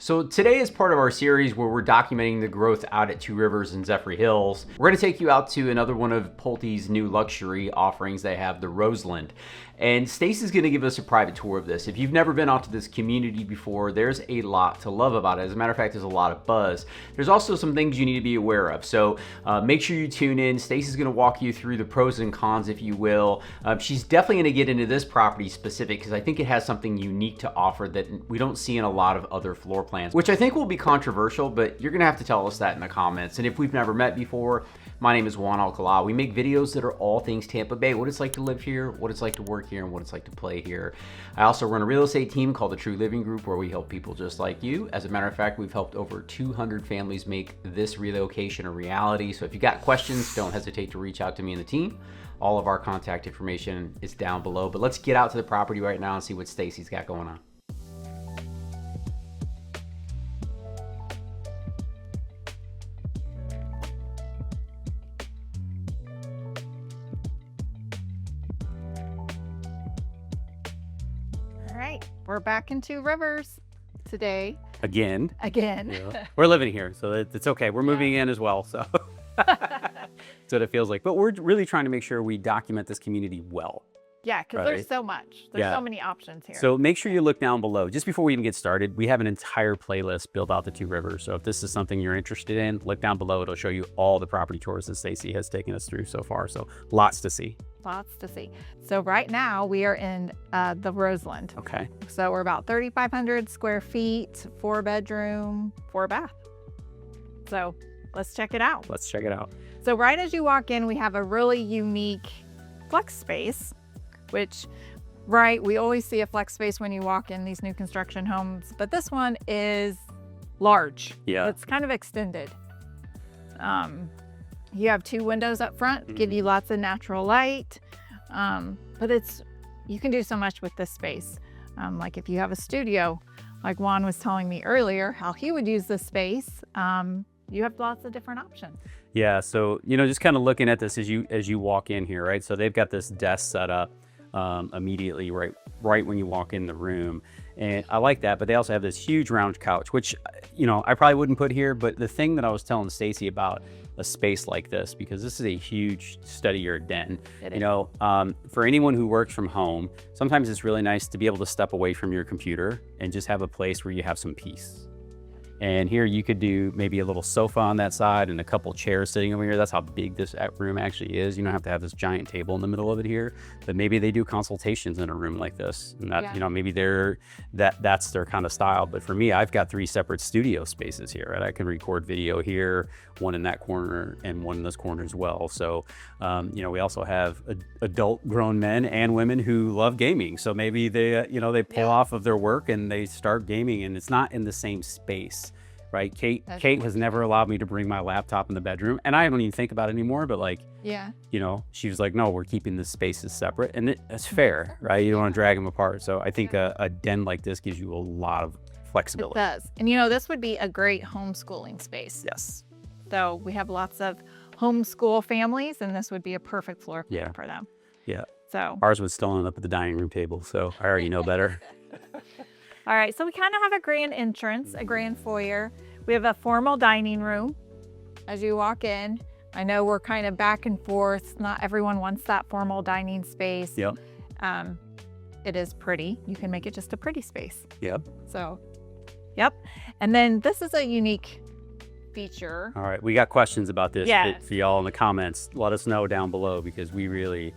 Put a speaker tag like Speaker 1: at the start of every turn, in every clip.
Speaker 1: So today is part of our series where we're documenting the growth out at Two Rivers and Zephyrhills. We're going to take you out to another one of Pulte's new luxury offerings. They have the Roseland. And Stacy's going to give us a private tour of this. If you've never been out to this community before, there's a lot to love about it. As a matter of fact, there's a lot of buzz. There's also some things you need to be aware of. So make sure you tune in. Stacy's going to walk you through the pros and cons, if you will. She's definitely going to get into this property specific because I think it has something unique to offer that we don't see in a lot of other floor plans, which I think will be controversial, but you're going to have to tell us that in the comments. And if we've never met before, my name is Juan Alcala. We make videos that are all things Tampa Bay, what it's like to live here, what it's like to work here, and what it's like to play here. I also run a real estate team called the Tru Living Group where we help people just like you. As a matter of fact, we've helped over 200 families make this relocation a reality. So if you got questions, don't hesitate to reach out to me and the team. All of our contact information is down below. But let's get out to the property right now and see what Stacy's got going on.
Speaker 2: We're back in Two Rivers today.
Speaker 1: Again.
Speaker 2: Yeah.
Speaker 1: We're living here, so it's okay. We're moving in as well, so that's what it feels like. But we're really trying to make sure we document this community well.
Speaker 2: Yeah, because there's so much. There's so many options here.
Speaker 1: So make sure you look down below. Just before we even get started, we have an entire playlist built out the Two Rivers. So if this is something you're interested in, look down below. It'll show you all the property tours that Stacy has taken us through so far. So lots to see.
Speaker 2: Lots to see. So right now we are in the Roseland.
Speaker 1: Okay.
Speaker 2: So we're about 3,500 square feet, 4-bedroom, 4-bath. So let's check it out.
Speaker 1: Let's check it out.
Speaker 2: So right as you walk in, we have a really unique flex space, which, we always see a flex space when you walk in these new construction homes, but this one is large.
Speaker 1: Yeah.
Speaker 2: It's kind of extended. You have 2 windows up front, give you lots of natural light, but you can do so much with this space. Like if you have a studio, like Juan was telling me earlier, how he would use this space, you have lots of different options.
Speaker 1: Yeah, so, just kind of looking at this as you walk in here, right? So they've got this desk set up immediately right when you walk in the room. And I like that, but they also have this huge round couch, which, I probably wouldn't put here, but the thing that I was telling Stacy about a space like this, because this is a huge study or den, for anyone who works from home, sometimes it's really nice to be able to step away from your computer and just have a place where you have some peace. And here you could do maybe a little sofa on that side and a couple chairs sitting over here. That's how big this room actually is. You don't have to have this giant table in the middle of it here, but maybe they do consultations in a room like this. And that, maybe that's their kind of style. But for me, I've got 3 separate studio spaces here, right? I can record video here, one in that corner and one in this corner as well. So, we also have adult grown men and women who love gaming. So maybe they pull off of their work and they start gaming, and it's not in the same space. Right, Kate has never allowed me to bring my laptop in the bedroom, and I don't even think about it anymore. But she was like, "No, we're keeping the spaces separate," and it's fair, right? You don't want to drag them apart. So I think a den like this gives you a lot of flexibility.
Speaker 2: It does, and this would be a great homeschooling space.
Speaker 1: Yes.
Speaker 2: So we have lots of homeschool families, and this would be a perfect floor plan for them.
Speaker 1: Yeah.
Speaker 2: So
Speaker 1: ours would still end up at the dining room table, so I already know better.
Speaker 2: All right, so we kind of have a grand entrance, a grand foyer. We have a formal dining room as you walk in. I know we're kind of back and forth. Not everyone wants that formal dining space.
Speaker 1: Yep.
Speaker 2: It is pretty. You can make it just a pretty space.
Speaker 1: Yep.
Speaker 2: So, yep. And then this is a unique feature.
Speaker 1: All right, we got questions about this for y'all in the comments. Let us know down below because we really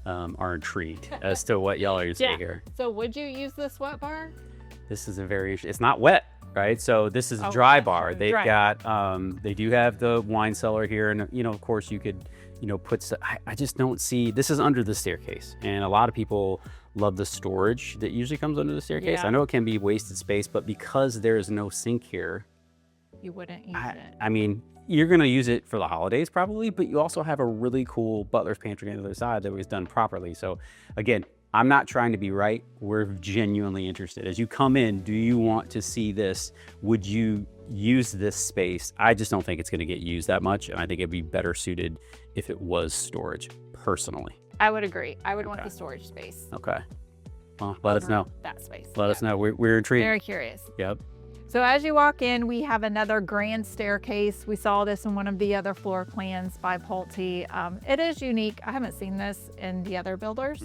Speaker 1: are intrigued as to what y'all are going to say here.
Speaker 2: So would you use this wet bar?
Speaker 1: This is it's not wet, right? So this is a dry bar. They've got, they do have the wine cellar here. And, of course you could, put, I just don't see, this is under the staircase. And a lot of people love the storage that usually comes under the staircase. I know it can be wasted space, but because there's no sink here,
Speaker 2: you wouldn't use it.
Speaker 1: I mean, you're going to use it for the holidays probably, but you also have a really cool Butlers Pantry on the other side that was done properly. So again, I'm not trying to be right. We're genuinely interested. As you come in, do you want to see this? Would you use this space? I just don't think it's going to get used that much. And I think it'd be better suited if it was storage, personally.
Speaker 2: I would agree. I would want the storage space.
Speaker 1: Okay. Well, let us know.
Speaker 2: That space.
Speaker 1: Let us know. We're intrigued.
Speaker 2: Very curious.
Speaker 1: Yep.
Speaker 2: So as you walk in, we have another grand staircase. We saw this in one of the other floor plans by Pulte. It is unique. I haven't seen this in the other builders.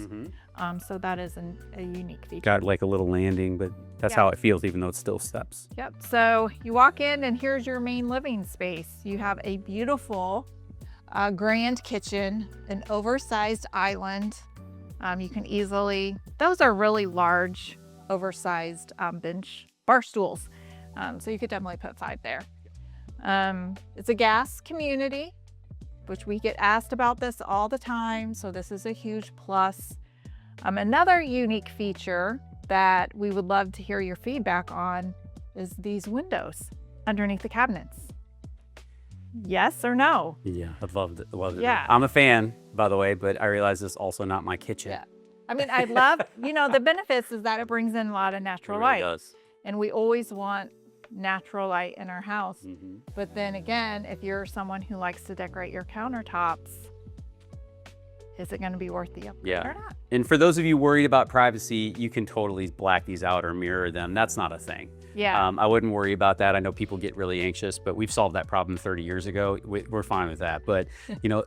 Speaker 2: So that is a unique feature.
Speaker 1: Got like a little landing, but that's how it feels, even though it's still steps.
Speaker 2: Yep. So you walk in and here's your main living space. You have a beautiful grand kitchen, an oversized island. You can easily, those are really large, oversized bench bar stools. So you could definitely put 5 there. It's a gas community, which we get asked about this all the time. So this is a huge plus. Another unique feature that we would love to hear your feedback on is these windows underneath the cabinets. Yes or no?
Speaker 1: Yeah, I loved it.
Speaker 2: Yeah.
Speaker 1: I'm a fan, by the way, but I realize it's also not my kitchen.
Speaker 2: Yeah. I mean, I love, the benefits is that it brings in a lot of natural light.
Speaker 1: It does.
Speaker 2: And we always want natural light in our house. But then again, if you're someone who likes to decorate your countertops, is it going to be worth the upgrade or not?
Speaker 1: And for those of you worried about privacy, you can totally black these out or mirror them. That's not a thing.
Speaker 2: Yeah.
Speaker 1: I wouldn't worry about that. I know people get really anxious, but we've solved that problem 30 years ago. We're fine with that. But,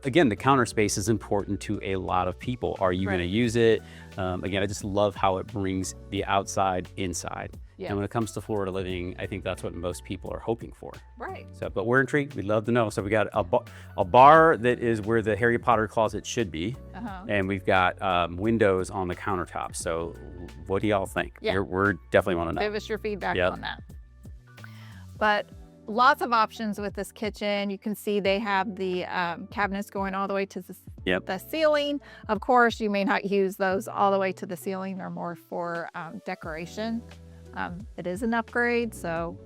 Speaker 1: again, the counter space is important to a lot of people. Are you going to use it? Again, I just love how it brings the outside inside.
Speaker 2: Yeah.
Speaker 1: And when it comes to Florida living, I think that's what most people are hoping for.
Speaker 2: Right.
Speaker 1: So, but we're intrigued. We'd love to know. So we got a bar that is where the Harry Potter closet should be. And we've got windows on the countertops. So what do y'all think?
Speaker 2: Yeah.
Speaker 1: We're definitely want to know.
Speaker 2: Give us your feedback on that. But lots of options with this kitchen. You can see they have the cabinets going all the way to the ceiling. Of course, you may not use those all the way to the ceiling. They're more for decoration. It is an upgrade, so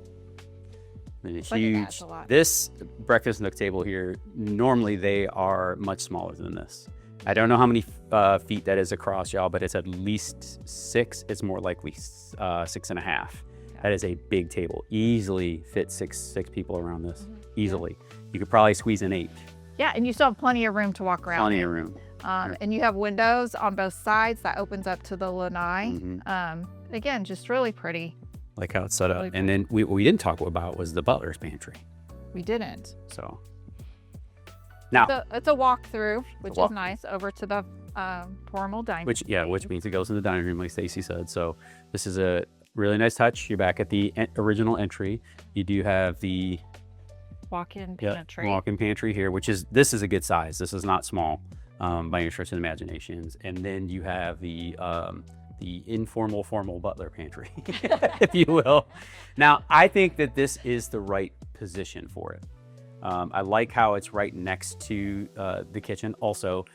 Speaker 1: huge. This breakfast nook table here, normally they are much smaller than this. I don't know how many feet that is across, y'all, but it's at least 6. It's more likely 6.5. Yeah. That is a big table. Easily fit six people around this. Easily. You could probably squeeze in 8.
Speaker 2: Yeah, and you still have plenty of room to walk around.
Speaker 1: Plenty of room.
Speaker 2: And you have windows on both sides that opens up to the lanai. Again, just really pretty.
Speaker 1: Like how it's set up. And then what we didn't talk about was the Butlers Pantry.
Speaker 2: We didn't.
Speaker 1: So now
Speaker 2: it's a walkthrough, which is nice, over to the formal dining room.
Speaker 1: Which means it goes in the dining room, like Stacy said. So this is a really nice touch. You're back at the original entry. You do have the
Speaker 2: walk-in pantry.
Speaker 1: Walk-in pantry here, this is a good size. This is not small by any stretch of the imaginations. And then you have the informal, formal butler pantry, if you will. Now, I think that this is the right position for it. I like how it's right next to the kitchen. Also,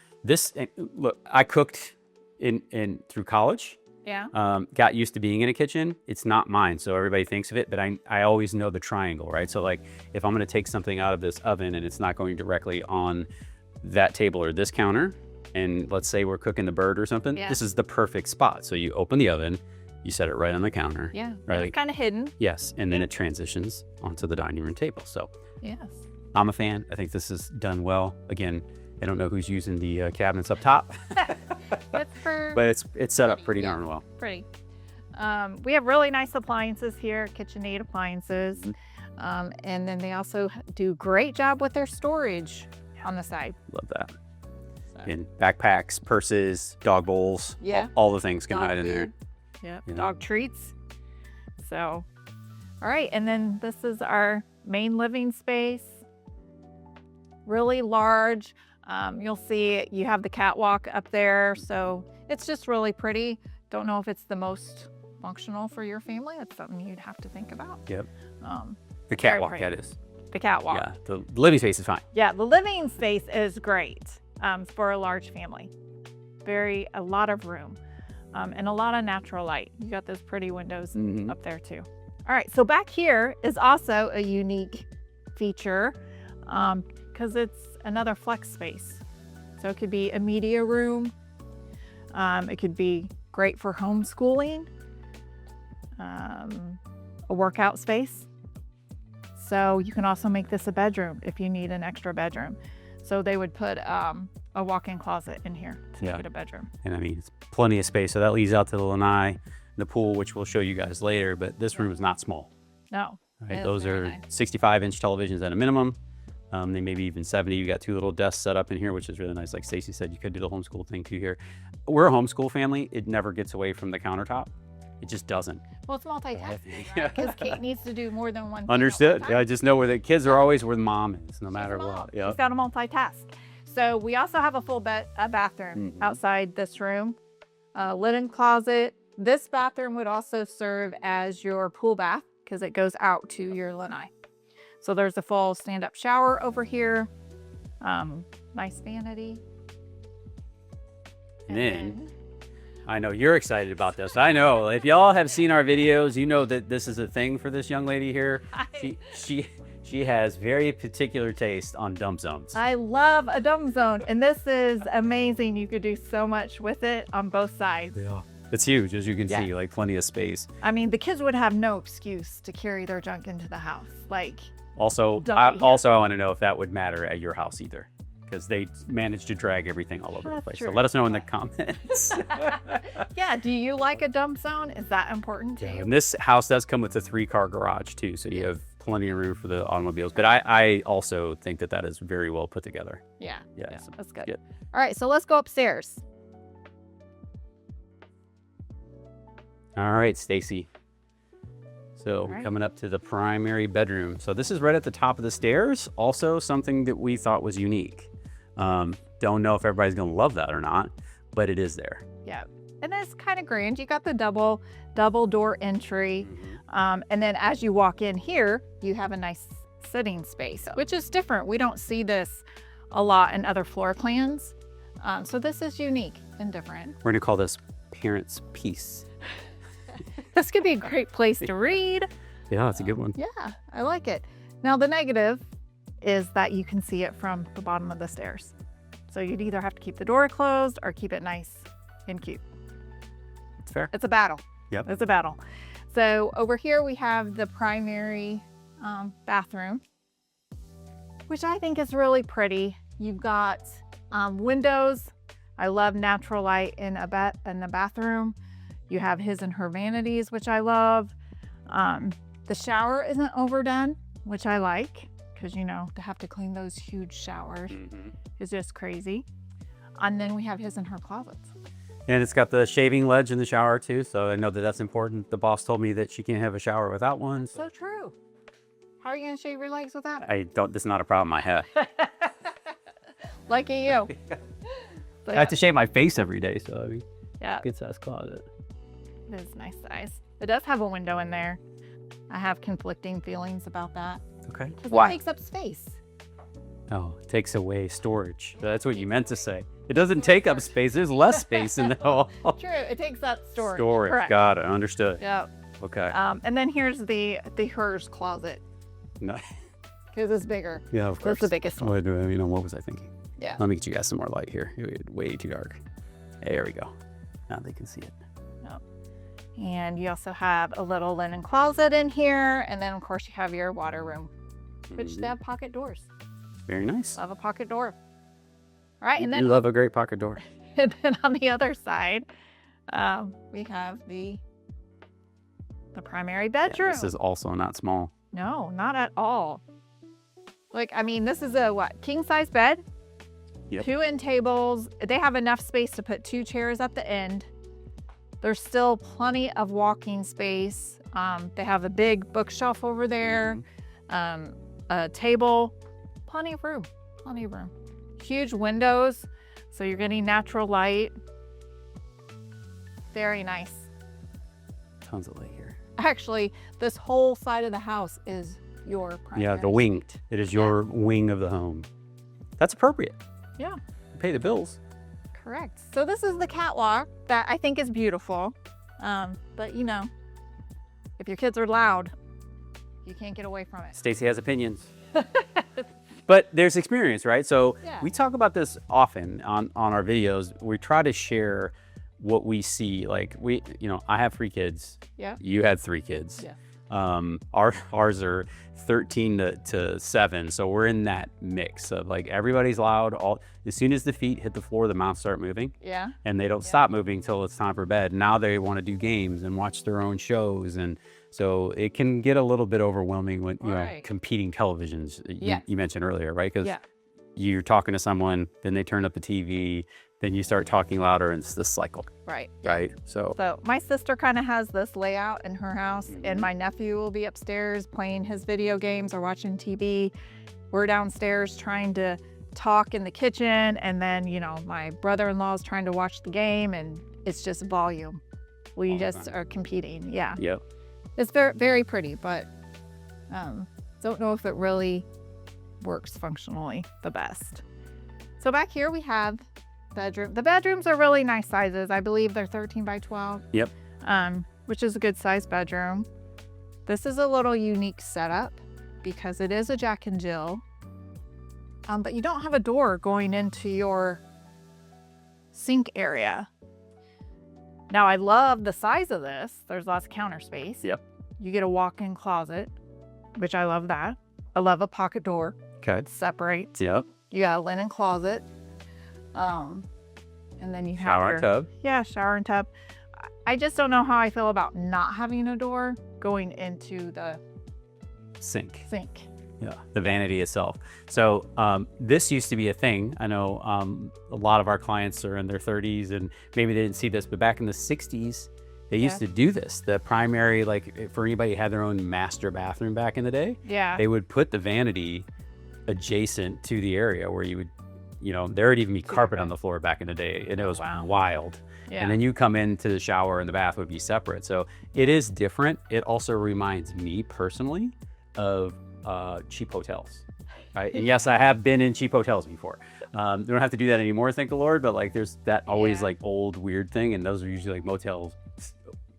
Speaker 1: look, I cooked through college.
Speaker 2: Yeah.
Speaker 1: Got used to being in a kitchen. It's not mine, so everybody thinks of it, but I always know the triangle, right? So like, if I'm going to take something out of this oven and it's not going directly on that table or this counter, and let's say we're cooking the bird or something, this is the perfect spot. So you open the oven, you set it right on the counter.
Speaker 2: Yeah.
Speaker 1: Right.
Speaker 2: It's kind of hidden.
Speaker 1: Yes, and then it transitions onto the dining room table. So
Speaker 2: yes,
Speaker 1: I'm a fan. I think this is done well. Again, I don't know who's using the cabinets up top, but it's set up pretty darn well.
Speaker 2: Pretty. We have really nice appliances here, KitchenAid appliances. And then they also do a great job with their storage on the side.
Speaker 1: Love that. And backpacks, purses, dog bowls, all the things can hide in there.
Speaker 2: Yep, dog treats. So, all right, and then this is our main living space. Really large. You'll see you have the catwalk up there, so it's just really pretty. Don't know if it's the most functional for your family. That's something you'd have to think about.
Speaker 1: Yep. The catwalk, that is.
Speaker 2: The catwalk.
Speaker 1: Yeah, the living space is fine.
Speaker 2: Yeah, the living space is great for a large family. A lot of room and a lot of natural light. You got those pretty windows up there too. All right, so back here is also a unique feature because it's another flex space. So it could be a media room. It could be great for homeschooling, a workout space. So you can also make this a bedroom if you need an extra bedroom. So they would put a walk-in closet in here to make it a bedroom.
Speaker 1: And I mean, it's plenty of space. So that leads out to the lanai, the pool, which we'll show you guys later. But this room is not small.
Speaker 2: No.
Speaker 1: Right?
Speaker 2: It's
Speaker 1: Those
Speaker 2: very
Speaker 1: are
Speaker 2: nice.
Speaker 1: 65-inch televisions at a minimum. They may be even 70. You got 2 little desks set up in here, which is really nice. Like Stacy said, you could do the homeschool thing too here. We're a homeschool family. It never gets away from the countertop. It just doesn't.
Speaker 2: Well, it's multitasking, right? Because Kate needs to do more than one thing.
Speaker 1: Understood. Yeah, I just know where the kids are always where the mom is, no matter what.
Speaker 2: Yeah. She's got to multitask. So we also have a full bathroom outside this room, linen closet. This bathroom would also serve as your pool bath because it goes out to your lanai. So there's a full stand-up shower over here. Nice vanity.
Speaker 1: And then I know you're excited about this. I know if y'all have seen our videos, you know that this is a thing for this young lady here. She has very particular taste on dump zones.
Speaker 2: I love a dump zone, and this is amazing. You could do so much with it on both sides.
Speaker 1: Yeah. It's huge, as you can see, like plenty of space.
Speaker 2: I mean, the kids would have no excuse to carry their junk into the house. Like,
Speaker 1: Also, I want to know if that would matter at your house either, because they manage to drag everything all over the place. So let us know in the comments.
Speaker 2: Yeah, do you like a dump zone? Is that important to you?
Speaker 1: And this house does come with a 3-car garage too, so you have plenty of room for the automobiles. But I also think that is very well put together.
Speaker 2: Yeah,
Speaker 1: So
Speaker 2: that's good. All right, so let's go upstairs.
Speaker 1: All right, Stacy. So
Speaker 2: All right.
Speaker 1: coming up to the primary bedroom. So this is right at the top of the stairs. Also something that we thought was unique. Don't know if everybody's gonna love that or not, but it is there.
Speaker 2: Yeah, and it's kind of grand. You got the double door entry. And then as you walk in here, you have a nice sitting space, which is different. We don't see this a lot in other floor plans. So this is unique and different.
Speaker 1: We're gonna call this Parents' Piece.
Speaker 2: This could be a great place to read.
Speaker 1: Yeah, that's a good one.
Speaker 2: Yeah, I like it. Now the negative is that you can see it from the bottom of the stairs. So you'd either have to keep the door closed or keep it nice and cute.
Speaker 1: It's fair.
Speaker 2: It's a battle.
Speaker 1: Yep.
Speaker 2: It's a battle. So over here we have the primary bathroom, which I think is really pretty. You've got windows. I love natural light in the bathroom. You have his and her vanities, which I love. The shower isn't overdone, which I like, because to have to clean those huge showers is just crazy. And then we have his and her closets.
Speaker 1: And it's got the shaving ledge in the shower too, so I know that that's important. The boss told me that she can't have a shower without one.
Speaker 2: So true. How are you gonna shave your legs without it?
Speaker 1: I don't. This is not a problem I have.
Speaker 2: Lucky you.
Speaker 1: I have to shave my face every day, so I mean,
Speaker 2: yeah,
Speaker 1: good size closet.
Speaker 2: It is nice size. It does have a window in there. I have conflicting feelings about that.
Speaker 1: Okay.
Speaker 2: Because it takes up space.
Speaker 1: Oh, it takes away storage. That's what you meant to say. It doesn't take up space. There's less space in the hall.
Speaker 2: True. It takes up storage.
Speaker 1: Storage.
Speaker 2: Correct.
Speaker 1: Got it. Understood.
Speaker 2: Yeah.
Speaker 1: Okay.
Speaker 2: And then here's the hers closet.
Speaker 1: No.
Speaker 2: Because it's bigger.
Speaker 1: Yeah, of course.
Speaker 2: That's the biggest one.
Speaker 1: What was I thinking?
Speaker 2: Yeah.
Speaker 1: Let me get you guys some more light here. It was way too dark. There we go. Now they can see it.
Speaker 2: Yep. And you also have a little linen closet in here. And then, of course, you have your water room, which they have pocket doors.
Speaker 1: Very nice.
Speaker 2: Love a pocket door. All right. And
Speaker 1: You
Speaker 2: then,
Speaker 1: love a great pocket door.
Speaker 2: and then on the other side, we have the primary bedroom.
Speaker 1: Yeah, this is also not small.
Speaker 2: No, not at all. Like, I mean, this is a king size bed.
Speaker 1: Yep.
Speaker 2: 2 end tables. They have enough space to put 2 chairs at the end. There's still plenty of walking space. They have a big bookshelf over there, a table, plenty of room. Huge windows, so you're getting natural light. Very nice.
Speaker 1: Tons of light here.
Speaker 2: Actually, this whole side of the house is your primary.
Speaker 1: Yeah, the wing. It is your wing of the home. That's appropriate.
Speaker 2: Yeah.
Speaker 1: You pay the bills.
Speaker 2: Correct. So this is the catwalk that I think is beautiful. But if your kids are loud, you can't get away from it.
Speaker 1: Stacy has opinions. But there's experience, right? So
Speaker 2: Yeah.
Speaker 1: we talk about this often on our videos. We try to share what we see. Like I have 3 kids.
Speaker 2: Yeah.
Speaker 1: You had 3 kids.
Speaker 2: Yeah.
Speaker 1: Ours are 13 to 7. So we're in that mix of like everybody's loud. As soon as the feet hit the floor, the mouths start moving.
Speaker 2: Yeah.
Speaker 1: And they don't stop moving until it's time for bed. Now they want to do games and watch their own shows. And So it can get a little bit overwhelming when, you know,
Speaker 2: Right.
Speaker 1: competing televisions
Speaker 2: Yes.
Speaker 1: you mentioned earlier, right? Because
Speaker 2: Yeah.
Speaker 1: you're talking to someone, then they turn up the TV, then you start talking louder, and it's this cycle,
Speaker 2: Right.
Speaker 1: right? So
Speaker 2: So my sister kind of has this layout in her house,
Speaker 1: Mm-hmm.
Speaker 2: and my nephew will be upstairs playing his video games or watching TV. We're downstairs trying to talk in the kitchen, and then, you know, my brother-in-law is trying to watch the game, and it's just volume. We
Speaker 1: All the
Speaker 2: just
Speaker 1: time.
Speaker 2: are competing. Yeah.
Speaker 1: yep.
Speaker 2: It's very, very pretty, but don't know if it really works functionally the best. So back here we have bedroom. The bedrooms are really nice sizes. I believe they're 13 by 12.
Speaker 1: Yep.
Speaker 2: Which is a good size bedroom. This is a little unique setup because it is a Jack and Jill, but you don't have a door going into your sink area. Now I love the size of this. There's lots of counter space.
Speaker 1: Yep.
Speaker 2: You get a walk-in closet, which I love that. I love a pocket door.
Speaker 1: Okay.
Speaker 2: It separates.
Speaker 1: Yep.
Speaker 2: You got a linen closet. And then you have
Speaker 1: Shower
Speaker 2: your
Speaker 1: and tub.
Speaker 2: yeah, shower and tub. I just don't know how I feel about not having a door going into the
Speaker 1: Sink.
Speaker 2: sink.
Speaker 1: Yeah, the vanity itself. So this used to be a thing. I know a lot of our clients are in their 30s and maybe they didn't see this, but back in the 60s, they used to do this. The primary, like for anybody who had their own master bathroom back in the day,
Speaker 2: Yeah.
Speaker 1: they would put the vanity adjacent to the area where you would, you know, there would even be carpet on the floor back in the day, and it was
Speaker 2: Wow.
Speaker 1: wild.
Speaker 2: Yeah.
Speaker 1: And then you come into the shower and the bath would be separate. So it is different. It also reminds me personally of cheap hotels, right? And yes, I have been in cheap hotels before. They don't have to do that anymore, thank the Lord, but like there's that always
Speaker 2: Yeah.
Speaker 1: like old weird thing, and those are usually like motels,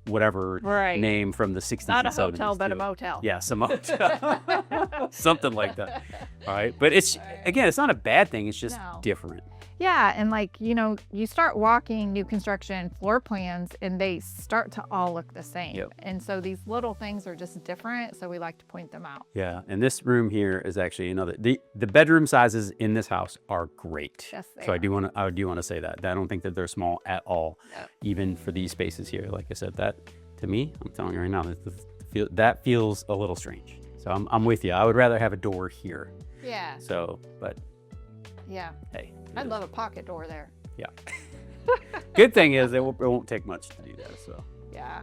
Speaker 1: whatever
Speaker 2: Right.
Speaker 1: name from the 60s
Speaker 2: Not a
Speaker 1: and 70s
Speaker 2: hotel, but a
Speaker 1: too.
Speaker 2: motel.
Speaker 1: Yeah, some motel. Something like that. All right. But it's, again, it's not a bad thing. It's just
Speaker 2: No.
Speaker 1: different.
Speaker 2: Yeah, and like, you know, you start walking new construction floor plans and they start to all look the same.
Speaker 1: Yep.
Speaker 2: And so these little things are just different, so we like to point them out.
Speaker 1: Yeah. And this room here is actually another, the bedroom sizes in this house are great.
Speaker 2: Yes, they
Speaker 1: So
Speaker 2: are.
Speaker 1: I do want to say that. I don't think that they're small at all,
Speaker 2: No.
Speaker 1: even for these spaces here. Like I said, that to me, I'm telling you right now, that feels a little strange. So I'm with you. I would rather have a door here.
Speaker 2: Yeah.
Speaker 1: So, but
Speaker 2: Yeah.
Speaker 1: hey.
Speaker 2: I'd love a pocket door there.
Speaker 1: Yeah. Good thing is it won't take much to do that. So.
Speaker 2: Yeah.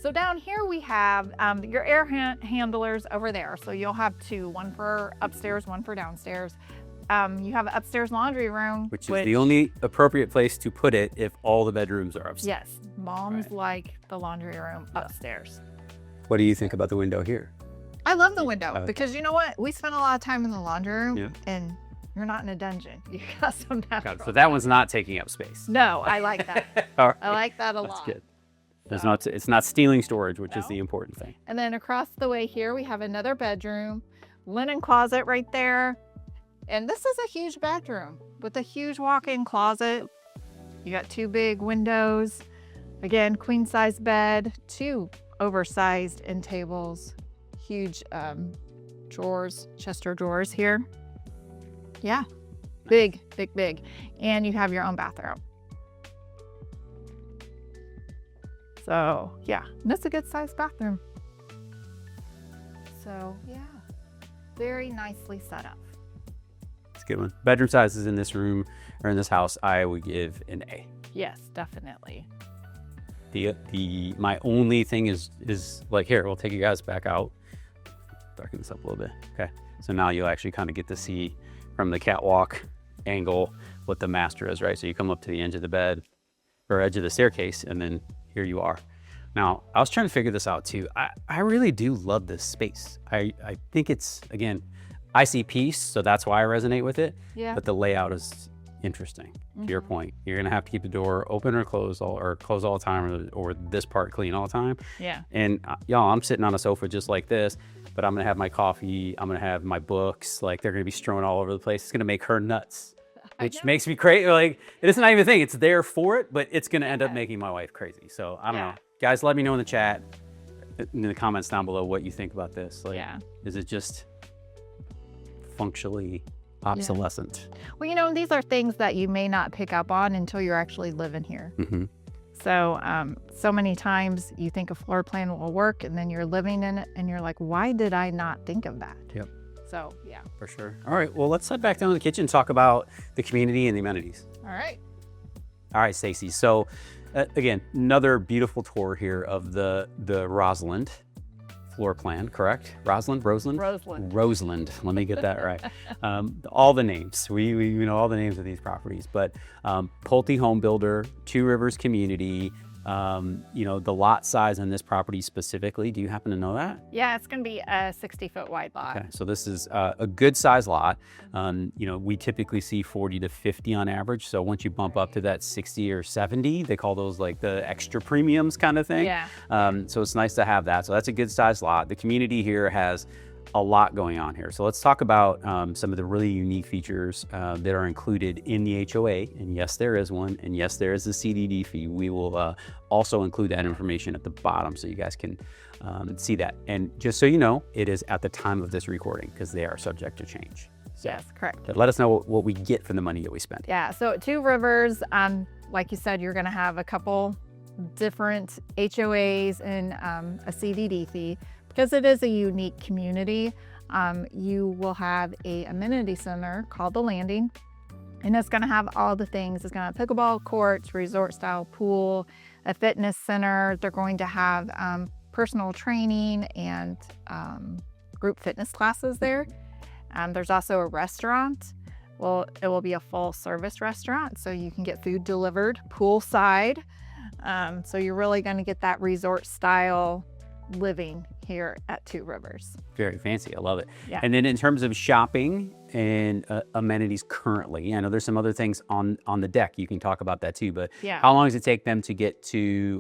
Speaker 2: So down here we have your air handlers over there. So you'll have two, one for upstairs, one for downstairs. You have an upstairs laundry room.
Speaker 1: Which is the only appropriate place to put it if all the bedrooms are upstairs.
Speaker 2: Yes, moms
Speaker 1: Right.
Speaker 2: like the laundry room upstairs.
Speaker 1: What do you think about the window here?
Speaker 2: I love the window
Speaker 1: Okay.
Speaker 2: because you know what? We spend a lot of time in the laundry room
Speaker 1: Yeah.
Speaker 2: and you're not in a dungeon. You got some natural.
Speaker 1: So that one's not taking up space.
Speaker 2: No, I like that.
Speaker 1: All right.
Speaker 2: I like that a
Speaker 1: That's
Speaker 2: lot.
Speaker 1: good. It's not stealing storage, which is
Speaker 2: No.
Speaker 1: the important thing.
Speaker 2: And then across the way here, we have another bedroom, linen closet right there. And this is a huge bedroom with a huge walk-in closet. You got two big windows. Again, queen size bed, two oversized end tables, huge drawers, Chester drawers here. Yeah, big, big, big. And you have your own bathroom. So yeah, and that's a good sized bathroom. So yeah, very nicely set up.
Speaker 1: It's a good one. Bedroom sizes in this room or in this house, I would give an A.
Speaker 2: Yes, definitely.
Speaker 1: My only thing is like, here, we'll take you guys back out. Darken this up a little bit. Okay. So now you'll actually kind of get to see from the catwalk angle what the master is, right? So you come up to the edge of the bed or edge of the staircase, and then here you are. Now, I was trying to figure this out too. I really do love this space. I think it's, again, I see peace, so that's why I resonate with it.
Speaker 2: Yeah.
Speaker 1: But the layout is interesting. To your point, you're gonna have to keep the door open or closed all the time, or this part clean all the time.
Speaker 2: Yeah.
Speaker 1: And y'all, I'm sitting on a sofa just like this, but I'm gonna have my coffee. I'm gonna have my books. Like they're gonna be strewn all over the place. It's gonna make her nuts, which makes me crazy. Like it's not even a thing. It's there for it, but it's gonna end up making my wife crazy. So I don't know, guys. Let me know in the chat, in the comments down below, what you think about this. Like, is it just functionally obsolescent?
Speaker 2: Well, you know, these are things that you may not pick up on until you're actually living here.
Speaker 1: Mm-hmm.
Speaker 2: So, so many times you think a floor plan will work and then you're living in it and you're like, why did I not think of that?
Speaker 1: Yep.
Speaker 2: So, yeah.
Speaker 1: For sure. All right. Well, let's head back down to the kitchen and talk about the community and the amenities.
Speaker 2: All right.
Speaker 1: All right, Stacy. So, again, another beautiful tour here of the Roseland floor plan, correct? Roseland? Roseland. Let me get that right. All the names. We know all the names of these properties, but Pulte Home Builder, Two Rivers Community, the lot size on this property specifically, do you happen to know that?
Speaker 2: Yeah, it's going to be a 60-foot wide lot.
Speaker 1: Okay, so this is a good size lot. We typically see 40 to 50 on average. So once you bump up to that 60 or 70, they call those like the extra premiums kind of thing.
Speaker 2: Yeah.
Speaker 1: So it's nice to have that. So that's a good size lot. The community here has a lot going on here. So let's talk about some of the really unique features that are included in the HOA. And yes, there is one. And yes, there is a CDD fee. We will also include that information at the bottom so you guys can see that. And just so you know, it is at the time of this recording because they are subject to change. So,
Speaker 2: yes, correct.
Speaker 1: but let us know what we get for the money that we spend.
Speaker 2: Yeah, so at Two Rivers, like you said, you're going to have a couple different HOAs and a CDD fee. Because it is a unique community, you will have a amenity center called The Landing, and it's going to have all the things. It's going to have pickleball courts, resort style pool, a fitness center. They're going to have personal training and group fitness classes there. There's also a restaurant. Well, it will be a full service restaurant, so you can get food delivered poolside. So you're really going to get that resort style living here at Two Rivers.
Speaker 1: Very fancy. I love it.
Speaker 2: Yeah.
Speaker 1: And then in terms of shopping and amenities currently, I know there's some other things on the deck. You can talk about that too, but
Speaker 2: Yeah.
Speaker 1: how long does it take them to get to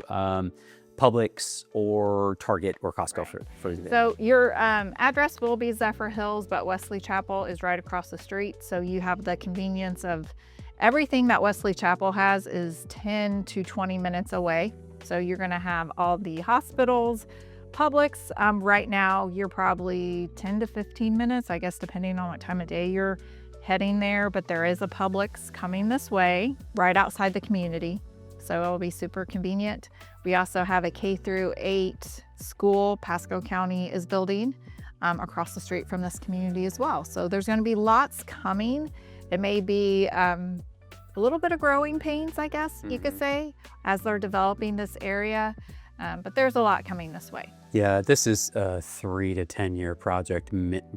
Speaker 1: Publix or Target or Costco for example?
Speaker 2: So your address will be Zephyrhills, but Wesley Chapel is right across the street. So you have the convenience of everything that Wesley Chapel has is 10 to 20 minutes away. So you're going to have all the hospitals, Publix. Right now, you're probably 10 to 15 minutes, I guess, depending on what time of day you're heading there. But there is a Publix coming this way, right outside the community. So it'll be super convenient. We also have a K through 8 school Pasco County is building across the street from this community as well. So there's going to be lots coming. It may be a little bit of growing pains, I guess you could say, as they're developing this area. But there's a lot coming this way.
Speaker 1: Yeah, this is a 3 to 10 year project,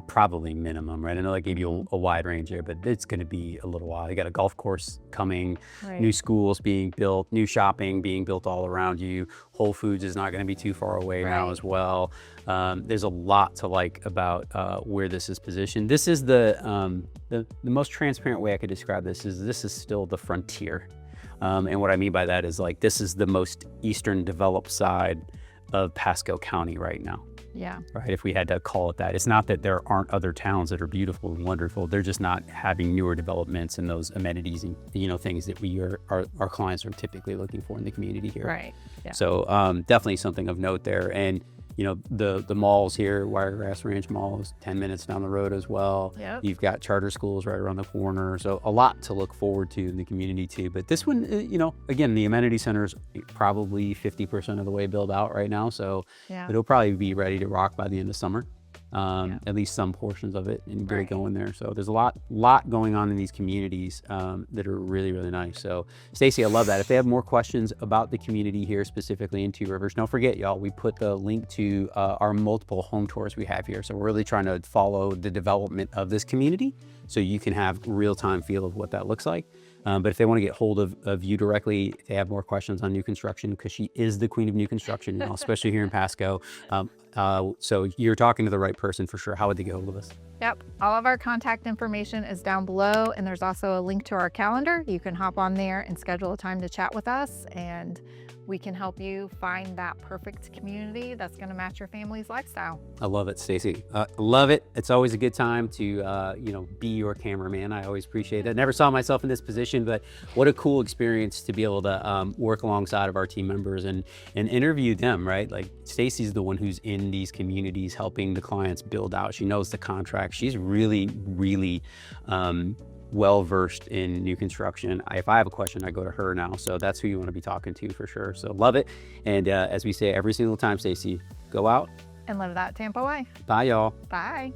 Speaker 1: probably minimum, right? I know I gave you a wide range there, but it's going to be a little while. You got a golf course coming,
Speaker 2: Right.
Speaker 1: new schools being built, new shopping being built all around you. Whole Foods is not going to be too far away now
Speaker 2: Right.
Speaker 1: as well. There's a lot to like about where this is positioned. This is the most transparent way I could describe this is still the frontier. And what I mean by that is like this is the most eastern developed side of Pasco County right now,
Speaker 2: Yeah.
Speaker 1: right? If we had to call it that. It's not that there aren't other towns that are beautiful and wonderful. They're just not having newer developments and those amenities and things that our clients are typically looking for in the community here.
Speaker 2: Right. Yeah.
Speaker 1: So definitely something of note there. And the malls here, Wiregrass Ranch Mall is 10 minutes down the road as well.
Speaker 2: Yep.
Speaker 1: You've got charter schools right around the corner. So a lot to look forward to in the community too. But this one, again, the amenity center is probably 50% of the way built out right now. So
Speaker 2: Yeah.
Speaker 1: it'll probably be ready to rock by the end of summer. At least some portions of it and get it
Speaker 2: Right.
Speaker 1: going there. So there's a lot going on in these communities that are really, really nice. So Stacy, I love that. If they have more questions about the community here, specifically in Two Rivers, don't forget, y'all, we put the link to our multiple home tours we have here. So we're really trying to follow the development of this community so you can have real-time feel of what that looks like. But if they want to get hold of you directly, if they have more questions on new construction, because she is the queen of new construction, especially here in Pasco. So you're talking to the right person for sure. How would they get hold of us?
Speaker 2: Yep. All of our contact information is down below, and there's also a link to our calendar. You can hop on there and schedule a time to chat with us, and we can help you find that perfect community that's going to match your family's lifestyle.
Speaker 1: I love it, Stacy. Love it. It's always a good time to, be your cameraman. I always appreciate it. I never saw myself in this position, but what a cool experience to be able to work alongside of our team members and interview them, right? Like Stacy's the one who's in these communities helping the clients build out. She knows the contract. She's really, really well versed in new construction. If I have a question, I go to her now. So that's who you want to be talking to for sure. So love it. And as we say every single time, Stacy, go out
Speaker 2: and live that Tampa way.
Speaker 1: Bye, y'all.
Speaker 2: Bye.